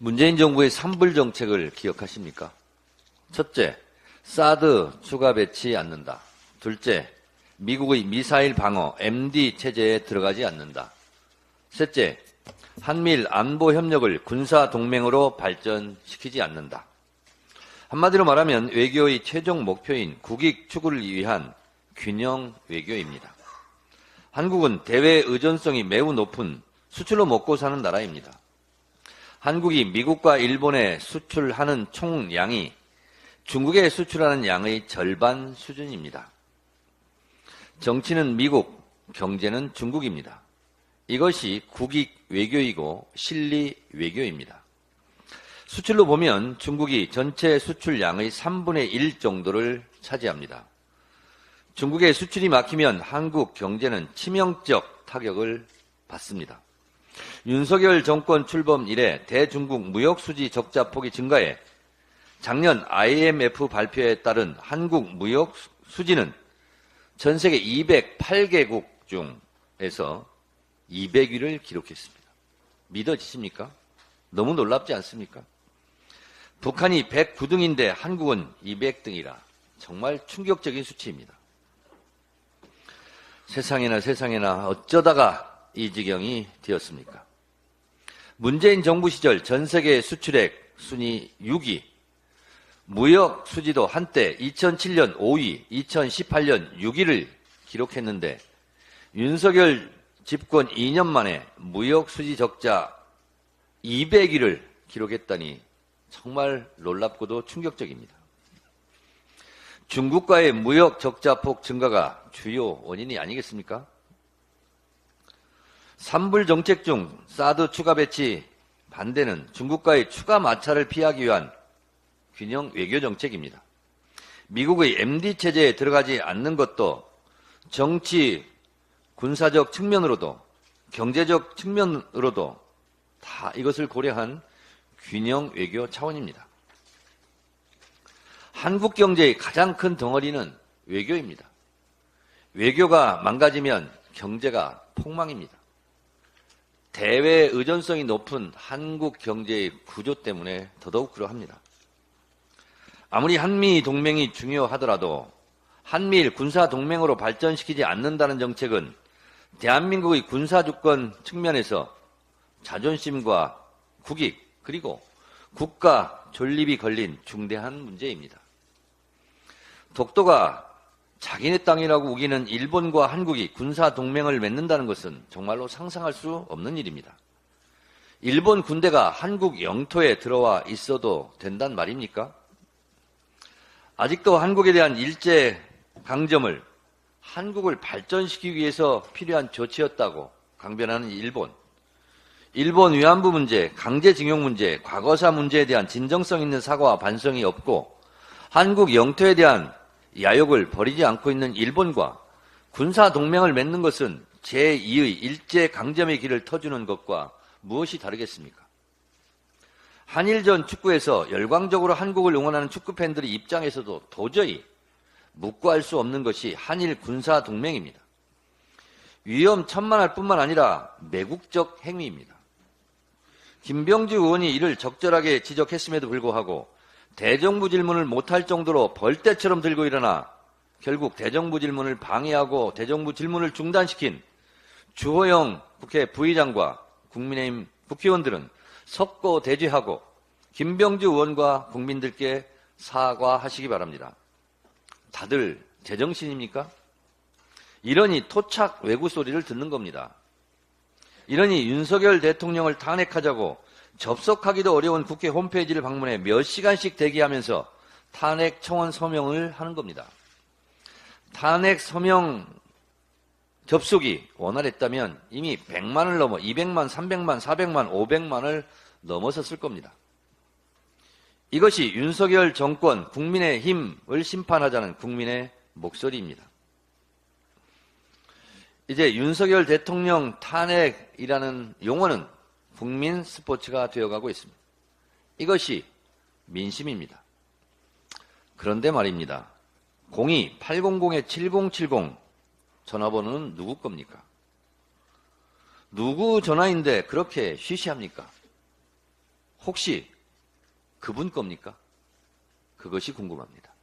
문재인 정부의 산불 정책을 기억하십니까? 첫째, 사드 추가 배치 않는다. 둘째, 미국의 미사일 방어 MD 체제에 들어가지 않는다. 셋째, 한미일 안보 협력을 군사 동맹으로 발전시키지 않는다. 한마디로 말하면 외교의 최종 목표인 국익 추구를 위한 균형 외교입니다. 한국은 대외 의존성이 매우 높은 수출로 먹고 사는 나라입니다. 한국이 미국과 일본에 수출하는 총량이 중국에 수출하는 양의 절반 수준입니다. 정치는 미국, 경제는 중국입니다. 이것이 국익 외교이고 실리 외교입니다. 수출로 보면 중국이 전체 수출량의 3분의 1 정도를 차지합니다. 중국의 수출이 막히면 한국 경제는 치명적 타격을 받습니다. 윤석열 정권 출범 이래 대중국 무역 수지 적자 폭이 증가해 작년 IMF 발표에 따른 한국 무역 수지는 전 세계 208개국 중에서 200위를 기록했습니다. 믿어지십니까? 너무 놀랍지 않습니까? 북한이 109등인데 한국은 200등이라 정말 충격적인 수치입니다. 세상에나 어쩌다가 이 지경이 되었습니까? 문재인 정부 시절 전 세계 수출액 순위 6위, 무역 수지도 한때 2007년 5위, 2018년 6위를 기록했는데 윤석열 집권 2년 만에 무역 수지 적자 200위를 기록했다니 정말 놀랍고도 충격적입니다. 중국과의 무역 적자폭 증가가 주요 원인이 아니겠습니까? 산불 정책 중 사드 추가 배치 반대는 중국과의 추가 마찰을 피하기 위한 균형 외교 정책입니다. 미국의 MD 체제에 들어가지 않는 것도 정치, 군사적 측면으로도 경제적 측면으로도 다 이것을 고려한 균형 외교 차원입니다. 한국 경제의 가장 큰 덩어리는 외교입니다. 외교가 망가지면 경제가 폭망입니다. 대외 의존성이 높은 한국 경제의 구조 때문에 더더욱 그러합니다. 아무리 한미 동맹이 중요하더라도 한미일 군사 동맹으로 발전시키지 않는다는 정책은 대한민국의 군사주권 측면에서 자존심과 국익 그리고 국가 존립이 걸린 중대한 문제입니다. 독도가 자기네 땅이라고 우기는 일본과 한국이 군사 동맹을 맺는다는 것은 정말로 상상할 수 없는 일입니다. 일본 군대가 한국 영토에 들어와 있어도 된단 말입니까? 아직도 한국에 대한 일제 강점을 한국을 발전시키기 위해서 필요한 조치였다고 강변하는 일본. 일본 위안부 문제, 강제징용 문제, 과거사 문제에 대한 진정성 있는 사과와 반성이 없고 한국 영토에 대한 야욕을 버리지 않고 있는 일본과 군사동맹을 맺는 것은 제2의 일제강점의 길을 터주는 것과 무엇이 다르겠습니까? 한일전 축구에서 열광적으로 한국을 응원하는 축구팬들의 입장에서도 도저히 묵고할 수 없는 것이 한일 군사동맹입니다. 위험천만할 뿐만 아니라 매국적 행위입니다. 김병주 의원이 이를 적절하게 지적했음에도 불구하고 대정부 질문을 못할 정도로 벌떼처럼 들고 일어나 결국 대정부 질문을 방해하고 대정부 질문을 중단시킨 주호영 국회 부의장과 국민의힘 국회의원들은 석고대죄하고 김병주 의원과 국민들께 사과하시기 바랍니다. 다들 제정신입니까? 이러니 토착 외구 소리를 듣는 겁니다. 이러니 윤석열 대통령을 탄핵하자고 접속하기도 어려운 국회 홈페이지를 방문해 몇 시간씩 대기하면서 탄핵 청원 서명을 하는 겁니다. 탄핵 서명 접속이 원활했다면 이미 100만을 넘어 200만, 300만, 400만, 500만을 넘어섰을 겁니다. 이것이 윤석열 정권 국민의힘을 심판하자는 국민의 목소리입니다. 이제 윤석열 대통령 탄핵이라는 용어는 국민 스포츠가 되어가고 있습니다. 이것이 민심입니다. 그런데 말입니다. 02-800-7070 전화번호는 누구 겁니까? 누구 전화인데 그렇게 쉬쉬합니까? 혹시 그분 겁니까? 그것이 궁금합니다.